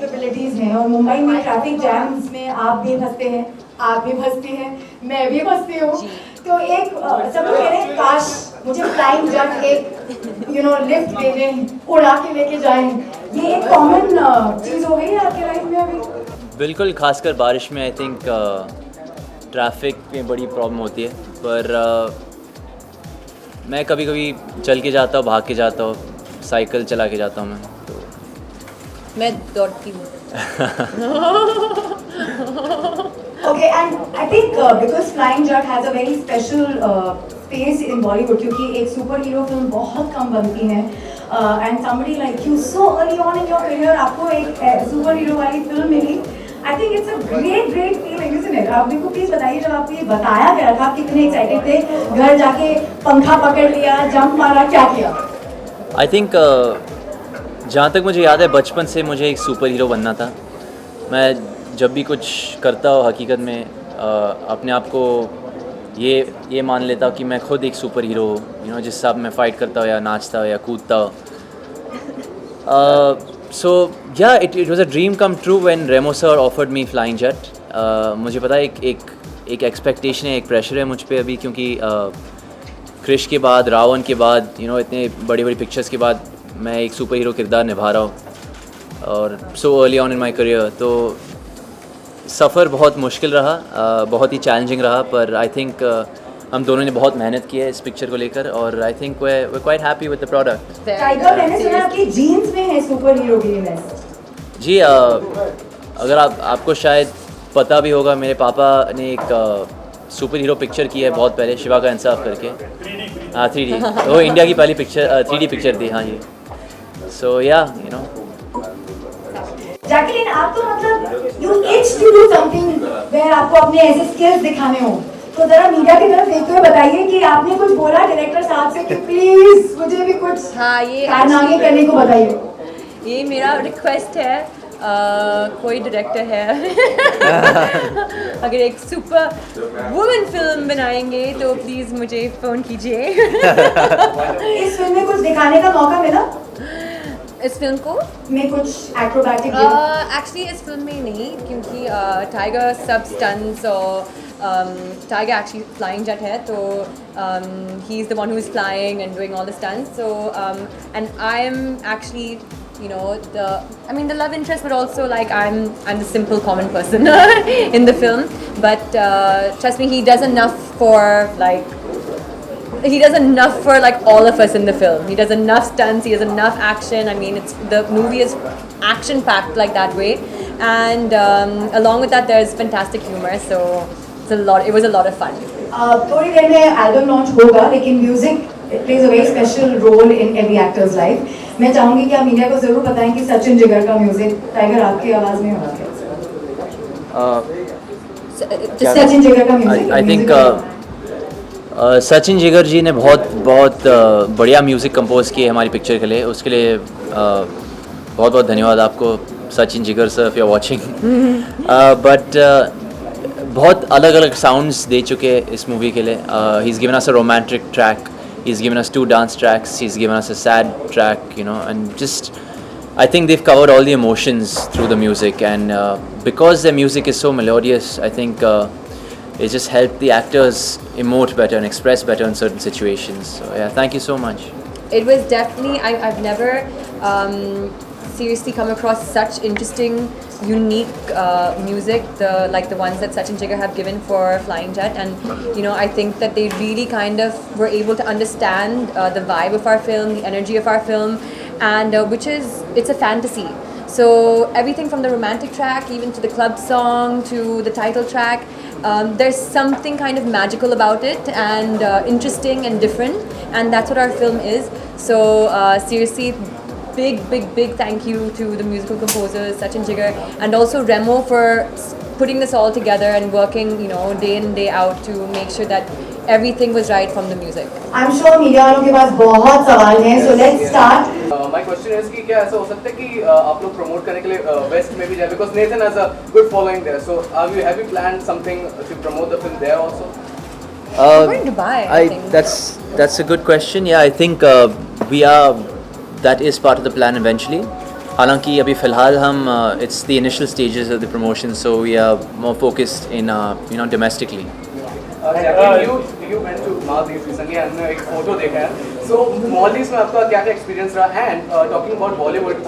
Capabilities हैं और मुंबई में ट्रैफिक जैम्स में आप भी फंसते हैं, आप भी फंसती हैं, मैं भी फंसती हूँ। तो एक सब लोग कह रहे हैं काश मुझे फ्लाइंग जट एक लिफ्ट दे दें, उड़ा के लेके जाएं। ये एक कॉमन चीज़ हो गई है आपके लाइफ में अभी? बिल्कुल, खासकर बारिश में आई थिंक ट्रैफिक में बड़ी प्रॉब्लम होती है, पर मैं कभी कभी चल के जाता हूँ, भाग के जाता हूँ, साइकिल चला के जाता हूँ मैं, तो मैं दौड़ती हूँ। Okay, and I think because Flying Jatt has a very special space in Bollywood, क्योंकि एक सुपर हीरो फिल्म बहुत कम बनती हैं, and somebody like you so early on in your career आपको एक सुपर हीरो वाली फिल्म मिली. I think it's a great feeling, isn't it? आप मेरे को प्लीज बताइए, जब आपको ये बताया गया था आप कितने एक्साइटेड थे, घर जाके पंखा पकड़ लिया, जंप मारा, क्या किया? आई थिंक जहाँ तक मुझे याद है बचपन से मुझे एक सुपर हीरो बनना था। मैं जब भी कुछ करता हूँ हकीकत में अपने आप को ये मान लेता हूँ कि मैं खुद एक सुपर हीरो हूँ, जिस हिसाब मैं फ़ाइट करता हूँ या नाचता हूँ या कूदता हूँ। सो या it was a dream come true when Remo sir offered me flying jet. मुझे पता है एक एक्सपेक्टेशन है, एक प्रेशर है मुझ पे अभी, क्योंकि क्रिश के बाद, रावण के बाद, इतने बड़ी पिक्चर्स के बाद मैं एक सुपर हीरो किरदार निभा रहा हूँ और so early on in my career. तो सफ़र बहुत मुश्किल रहा, बहुत ही चैलेंजिंग रहा, पर आई थिंक हम दोनों ने बहुत मेहनत की है इस पिक्चर को लेकर और I think we are quite happy with the product. Tiger, मैंने सुना आपके जीन्स में है सुपर हीरो गिरीनेस। जी, अगर आपको शायद पता भी होगा, मेरे पापा ने एक सुपर हीरो पिक्चर की है बहुत पहले, शिवा का इंसाफ करके। हाँ, 3D, वो इंडिया की पहली पिक्चर 3D पिक्चर थी। हाँ जी, सो या जैकलिन, आप तो मतलब you itch to do something where आपको अपने ऐसे स्किल्स दिखाने हो, तो जरा मीडिया की तरफ देखते हुए बताइए कि आपने कुछ बोला डायरेक्टर साहब से कि प्लीज मुझे भी कुछ कारनामे करने को बताइए। ये मेरा रिक्वेस्ट है, कोई डायरेक्टर है अगर एक सुपर वुमेन फिल्म बनाएंगे तो प्लीज मुझे फोन कीजिए। इस फिल्म में कुछ दिखाने का मौका मिला? इस फिल्म को में कुछ एक्रोबैटिक एक्चुअली इस फिल्म में नहीं, क्योंकि टाइगर सब स्टंट्स और टाइगर एक्चुअली फ्लाइंग जेट है, तो he is the one who is flying and doing all the stunts, so and I am actually the love interest, but also like I'm the simple common person in the film, but trust me, he does enough for all of us in the film. He does enough stunts, he has enough action. I mean, the movie is action packed like that way, and along with that there's fantastic humor, so it was a lot of fun. थोड़ी देर में album launch होगा, लेकिन music plays a very special role in every actor's life. मैं चाहूंगी कि आप media को जरूर बताएं कि सचिन जिगर का म्यूजिक टाइगर आपकी आवाज में होगा क्या? सचिन जिगर का music I think Sachin Jigar जी ने बहुत बढ़िया म्यूज़िक कंपोज किए हमारी पिक्चर के लिए, उसके लिए बहुत बहुत धन्यवाद आपको Sachin Jigar sir, if you are watching. But बहुत अलग अलग साउंड्स दे चुके इस मूवी के लिए। He is given us a romantic track, he's given us 2 dance tracks, he's given us a sad track, and just I think they've covered all the emotions through the music, and because their music is so melodious, I think it just helped the actors emote better and express better in certain situations. So yeah, thank you so much. It was definitely, I've never seriously come across such interesting, unique music, the ones that Sachin Jigar have given for Flying Jatt, and I think that they really kind of were able to understand the vibe of our film, the energy of our film, and it's a fantasy. So everything from the romantic track even to the club song to the title track, there's something kind of magical about it, and interesting and different, and that's what our film is. So seriously, big thank you to the musical composers Sachin Jigar and also Remo for putting this all together and working day in day out to make sure that everything was right from the music. I'm sure media वालों के पास बहुत सवाल हैं, so let's start. My question is कि क्या ऐसा हो सकता है कि आप लोग प्रमोट करने के लिए वेस्ट में भी जाए, because Nathan has a good following there, so have you planned something to promote the film there also? We're going to Dubai, I think. That's a good question. Yeah, I think that is part of the plan eventually. हालांकि अभी फ़िलहाल हम it's the initial stages of the promotion, so we are more focused in domestically. Jacqueline, you went to Maldives recently and एक photo देखा है. So Maldives में आपका क्या एक्सपीरियंस रहा? And talking about Bollywood,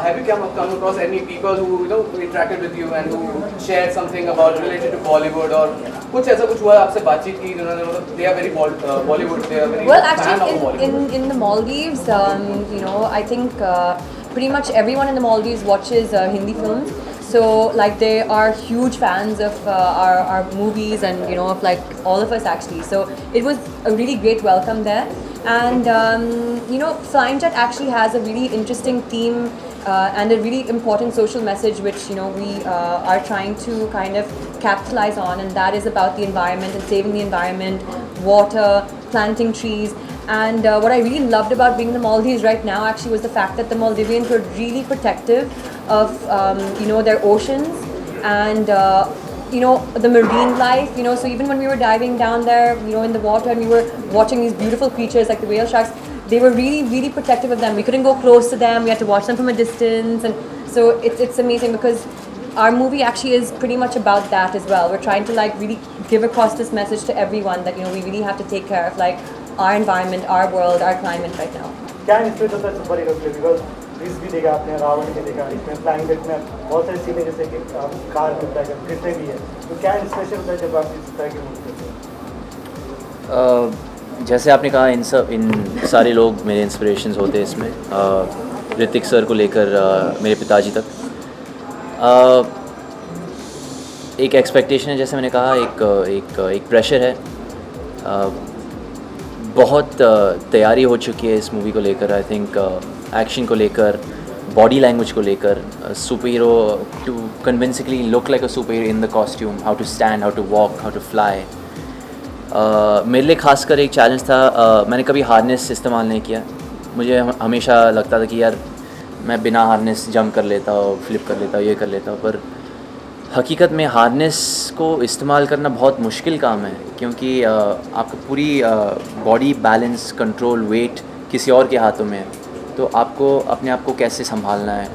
have you come across any people who interacted with you and who shared something about related to Bollywood or कुछ ऐसा कुछ हुआ आपसे बातचीत की जिन्होंने they are very Bollywood, they are very Well, fan of actually, Bollywood. in the Maldives, I think pretty much everyone in the Maldives watches Hindi films. So, like, they are huge fans of our movies and, of, like, all of us, actually. So, it was a really great welcome there. And, Flying Jatt actually has a really interesting theme and a really important social message which, we are trying to kind of capitalize on. And that is about the environment and saving the environment, water, planting trees. And what I really loved about being in the Maldives right now actually was the fact that the Maldivians were really protective of, their oceans and, the marine life, so even when we were diving down there, in the water and we were watching these beautiful creatures like the whale sharks, they were really, really protective of them. We couldn't go close to them. We had to watch them from a distance. And so it's amazing because our movie actually is pretty much about that as well. We're trying to really give across this message to everyone that, we really have to take care of our environment, our world, our climate right now. क्या inspiration होता है super hero के लिए? Because please भी देखा आपने, रावण भी देखा, इसमें फ्लाइंग जेट में बहुत सारी चीज़ें जैसे कि कार मिलता है, फिरते भी है, तो क्या इंस्पिरेशन होता है जब आप इस तरह की मूवी देखते हैं? जैसे आपने कहा, इन सारे लोग मेरे इंस्पिरेशंस होते हैं इसमें, ऋतिक सर को लेकर मेरे पिताजी तक. एक एक्सपेक्टेशन है, जैसे मैंने कहा, एक प्रेशर है. बहुत तैयारी हो चुकी है इस मूवी को लेकर. आई थिंक एक्शन को लेकर, बॉडी लैंग्वेज को लेकर, super hero to convincingly look like a super hero in the costume, how to stand, how to walk, how to fly. मेरे लिए खासकर एक चैलेंज था. मैंने कभी हार्नेस इस्तेमाल नहीं किया. मुझे हमेशा लगता था कि यार मैं बिना हार्नेस जंप कर लेता हूँ, फ्लिप कर लेता हूँ, ये कर लेता हूँ, पर हकीकत में हार्नेस को इस्तेमाल करना बहुत मुश्किल काम है, क्योंकि आपका पूरी बॉडी बैलेंस, कंट्रोल, वेट किसी और के हाथों में है. तो आपको अपने आप को कैसे संभालना है,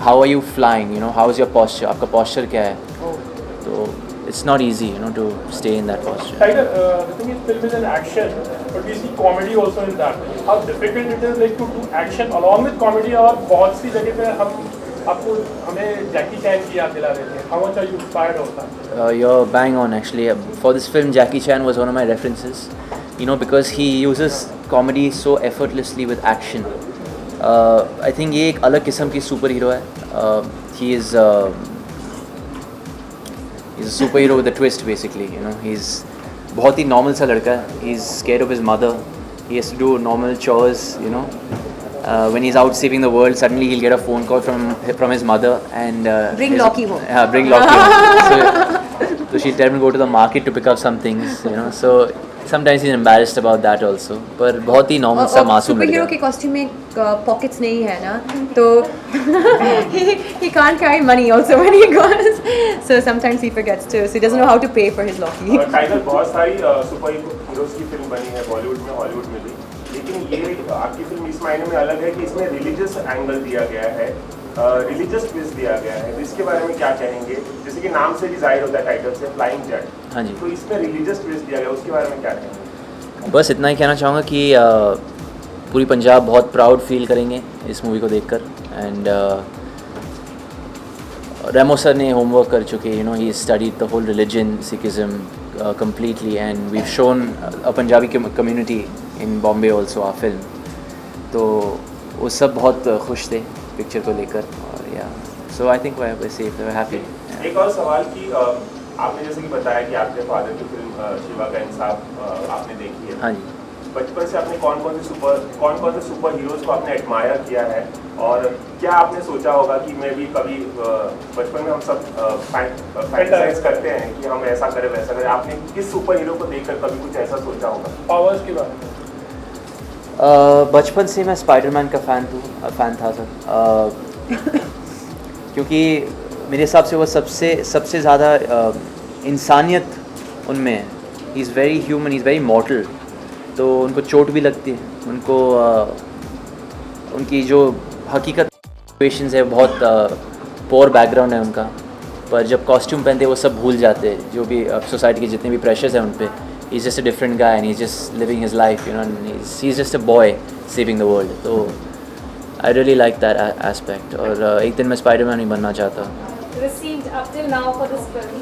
how are you flying, how is your posture, आपका पॉस्चर क्या है. तो it's not easy, to stay in that posture. Tiger, the thing is, film is an action, but we see comedy also in that. How difficult it is to do action along with comedy, और बहुत सी जगह पे हमें जैकी चैन की याद दिला देते हैं. How much are you inspired of that? You're bang on actually. For this film, Jackie Chan was one of my references, because he uses comedy so effortlessly with action. I think ये एक अलग किस्म की super hero है. He is he's a superhero with a twist basically. He's बहुत ही normal सा लड़का है. He's scared of his mother. He has to do normal chores. When he's out saving the world, suddenly he'll get a phone call from his mother and Bring Loki home. Yeah, bring Loki home. So she'll tell him to go to the market to pick up some things. So sometimes he's embarrassed about that also. पर बहुत ही normal सा मासूम लड़का. Super hero के costume में pockets नहीं है ना, तो he can't carry money also when he goes. So sometimes he forgets to. So he doesn't know how to pay for his Loki. Tiger, बहुत सारी सुपर हीरोज की फिल्म बनी है बॉलीवुड में, हॉलीवुड में भी, लेकिन ये आपकी फिल्म इस मायने में अलग है कि इसमें रिलीजियस एंगल दिया गया है, रिलीजियस ट्विस्ट दिया गया है. इसके बारे में क्या कहेंगे? जैसे कि नाम से भी जाहिर होता है टाइटल से, फ्लाइंग जेट. हाँ जी. तो इसमें रिलीजियस ट्विस्ट दिया गया, उसके बारे में क्या कहेंगे? बस इतना ही कहना चाहूँगा कि पूरी पंजाब बहुत प्राउड फील करेंगे इस मूवी को देखकर. एंड रेमो सर ने होमवर्क कर चुके. He studied the whole religion, Sikhism completely, and we've shown a Punjabi community in Bombay also our film. तो वो सब बहुत खुश थे पिक्चर को लेकर. और so I think we're safe, we're happy. एक और सवाल कि आपने जैसे कि बताया कि आपके फादर की फिल्म शिवा का इंसाफ आपने देखी है. हाँ जी. बचपन से आपने कौन कौन से सुपर हीरोज को आपने एडमायर किया है, और क्या आपने सोचा होगा कि मैं भी कभी बचपन में हम सब फैंटासाइज करते हैं कि हम ऐसा करें वैसा करें, आपने किस सुपर हीरो को देखकर कभी कुछ ऐसा सोचा होगा? पावर्स की बात. बचपन से मैं स्पाइडरमैन का फ़ैन था सर. क्योंकि मेरे हिसाब से वो सबसे ज़्यादा इंसानियत उनमें है. He is very human, he is very मॉर्टल. तो उनको चोट भी लगती है, उनको उनकी जो हकीकत सिचुएशंस है, बहुत पोअर बैकग्राउंड है उनका, पर जब कॉस्ट्यूम पहनते वो सब भूल जाते हैं, जो भी सोसाइटी के जितने भी प्रेशर्स हैं उन पे. He is just a different guy and he is just living his life, you know, he is just a boy saving the world. तो I really like that aspect. और एक दिन मैं स्पाइडरमैन ही बनना चाहता हूँ. Received up till now for this film?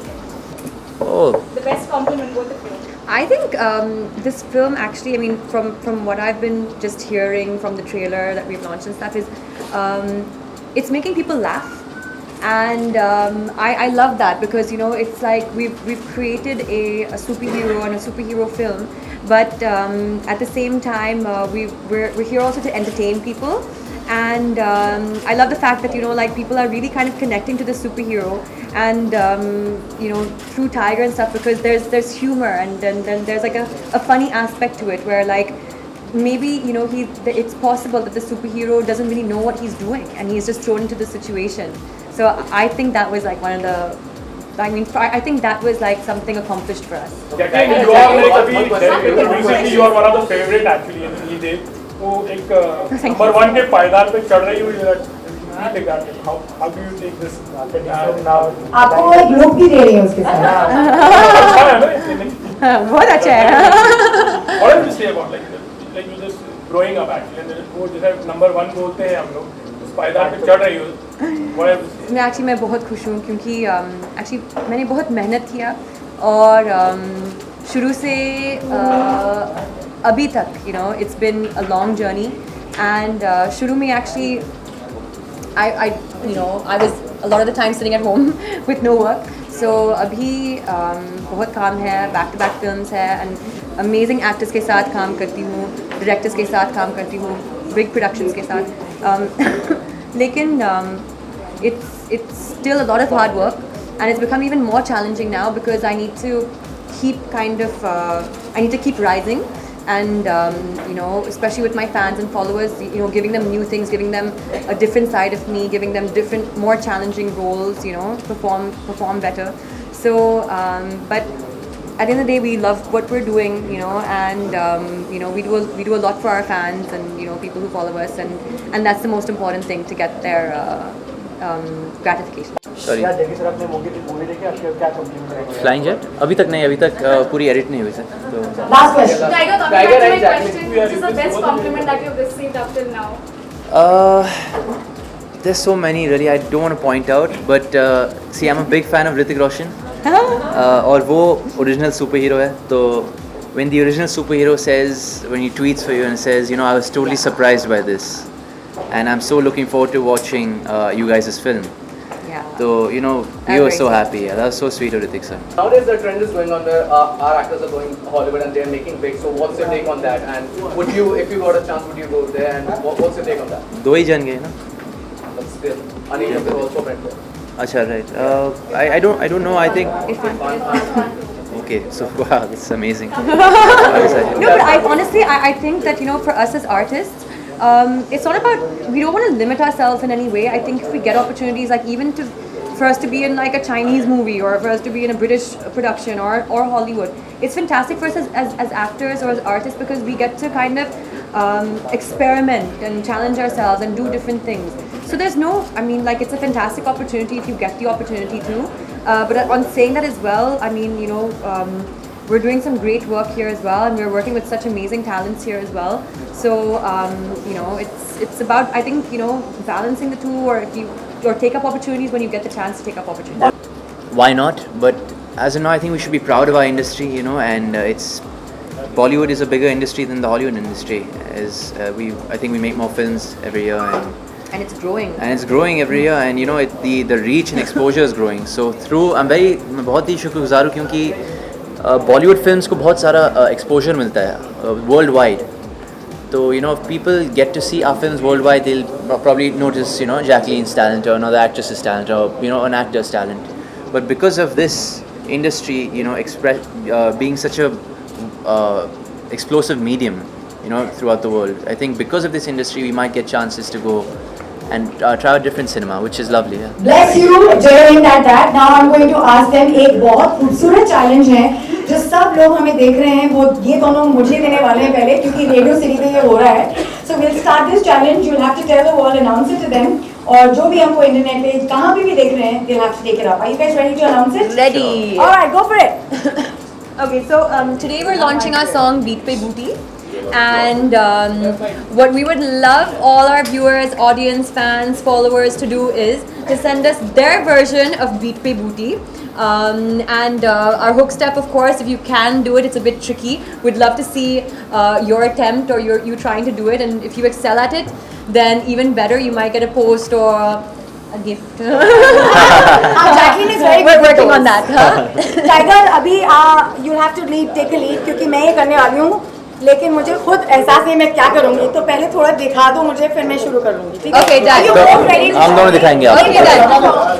Oh, The best compliment for the film? I think this film actually, I mean, from what I've been just hearing from the trailer that we've launched and stuff, is it's making people laugh, and I love that, because you know it's like we've created a superhero and a superhero film, but at the same time we're here also to entertain people. And I love the fact that, you know, like people are really kind of connecting to the superhero, and you know, through Tiger and stuff, because there's humor, and then there's like a funny aspect to it, where like maybe, you know, it's possible that the superhero doesn't really know what he's doing, and he's just thrown into the situation. So I think that was like one of the, I mean, I think that was like something accomplished for us. Jacqueline, you are like recently you are one of the favorite actually in E-Day. वो एक number 1 के पायदान पे चढ़ रही हुई है. How do you take this now? आपको वो एक लुक भी दे रही है उसके साथ. अच्छा है ना ये? बहुत अच्छा है. What do you say about like you just growing up actually? वो जैसे नंबर 1 बोलते हैं हम लोग, उस पायदान पे चढ़ रही हो. मैं बहुत खुश हूँ, क्योंकि एक्चुअली मैंने बहुत मेहनत किया, और शुरू से अभी तक, you know, it's been a long journey, and शुरू में actually I you know, I was a lot of the time sitting at home with no work. So अभी बहुत काम है, back to back films है, and amazing actors के साथ काम करती हूँ, directors के साथ काम करती हूँ, big productions के साथ. लेकिन it's still a lot of hard work, and it's become even more challenging now, because I need to keep kind of I need to keep rising, and you know, especially with my fans and followers, you know, giving them new things, giving them a different side of me, giving them different, more challenging roles, you know, perform better. So but at the end of the day, we love what we're doing, you know, and you know, we do a lot for our fans, and you know, people who follow us, and that's the most important thing, to get their gratification. Sorry. क्या देखिए sir, आपने movie देखी, आपके क्या complement रहेगा? Flying jet अभी तक नहीं, अभी तक पूरी एडिट नहीं हुई सर. तो last question. Tiger, coming back to my question, which is the best compliment that you've received up till now? there's so many really, I don't want to point out, but see, I'm a big fan of Hrithik Roshan. और वो original super hero है. तो when the original superhero says, when he tweets for you and says, you know, I was totally surprised by this, and I'm so looking forward to watching you guys' film. Yeah. So, you know, we were so happy. Yeah, that was so sweet of Hrithik sir. Nowadays the trend is going on where our actors are going Hollywood and they are making big. So what's your take on that? And would you, if you got a chance, would you go there? And what's your take on that? दो ही जन गए ना. But still, Anil Kapoor also went there. अच्छा, right. I don't know. I think. Okay, so wow, this is amazing. No, but I honestly, I think that, you know, for us as artists, it's not about, we don't want to limit ourselves in any way. I think if we get opportunities, like even for us to be in like a Chinese movie, or for us to be in a British production, or Hollywood, it's fantastic for us as actors or as artists, because we get to kind of experiment and challenge ourselves and do different things. So there's no, I mean, like, it's a fantastic opportunity if you get the opportunity to. But on saying that as well, I mean, you know, we're doing some great work here as well, and we're working with such amazing talents here as well. So you know, it's about, I think, you know, balancing the two, or take up opportunities when you get the chance to take up opportunities. Why not? But as of now, I think we should be proud of our industry, you know, and Bollywood is a bigger industry than the Hollywood industry. I think we make more films every year, And it's growing. and it's growing every year, and you know, the reach and exposure is growing. So मैं बहुत ही शुक्रगुजार हूँ, क्योंकि Bollywood films को बहुत सारा exposure मिलता है world wide. So, you know, if people get to see our films worldwide, they'll probably notice, you know, Jacqueline's talent, or another actress's talent, or, you know, an actor's talent. But because of this industry, you know, being such a explosive medium, you know, throughout the world, I think because of this industry, we might get chances to go and try out different cinema, which is lovely. Yeah. Bless you, Jacqueline, that. Now I'm going to ask them एक बहुत खूबसूरत challenge है जो सब लोग हमें देख रहे हैं. वो ये दोनों मुझे देने वाले हैं पहले, क्योंकि रेडियो सिटी पे ये हो रहा है. So we'll start this challenge. You'll have to tell the world, announce it to them. और जो भी हमको इंटरनेट पे कहाँ भी देख रहे हैं, they'll have to take it up. Are you guys ready to announce it? Ready. All right, go for it. Okay, so today we're launching our song Beat Pe Booty. And what we would love all our viewers, audience, fans, followers to do is to send us their version of Beat Pe Booty. And our hook step, of course, if you can do it, it's a bit tricky. We'd love to see your attempt or you trying to do it. And if you excel at it, then even better, you might get a post or a gift. Jacqueline is very We're good with working on those. that. Huh? Tiger अभी you'll have to take a lead क्योंकि मैं ये करने वाली हूँ, लेकिन मुझे खुद एहसास नहीं मैं क्या करूँगी, तो पहले थोड़ा दिखा दो मुझे, फिर मैं शुरू कर लूँगी, ठीक है? Okay, done. Are you both ready to हम दोनों start? दिखाएंगे Okay, आपको. done.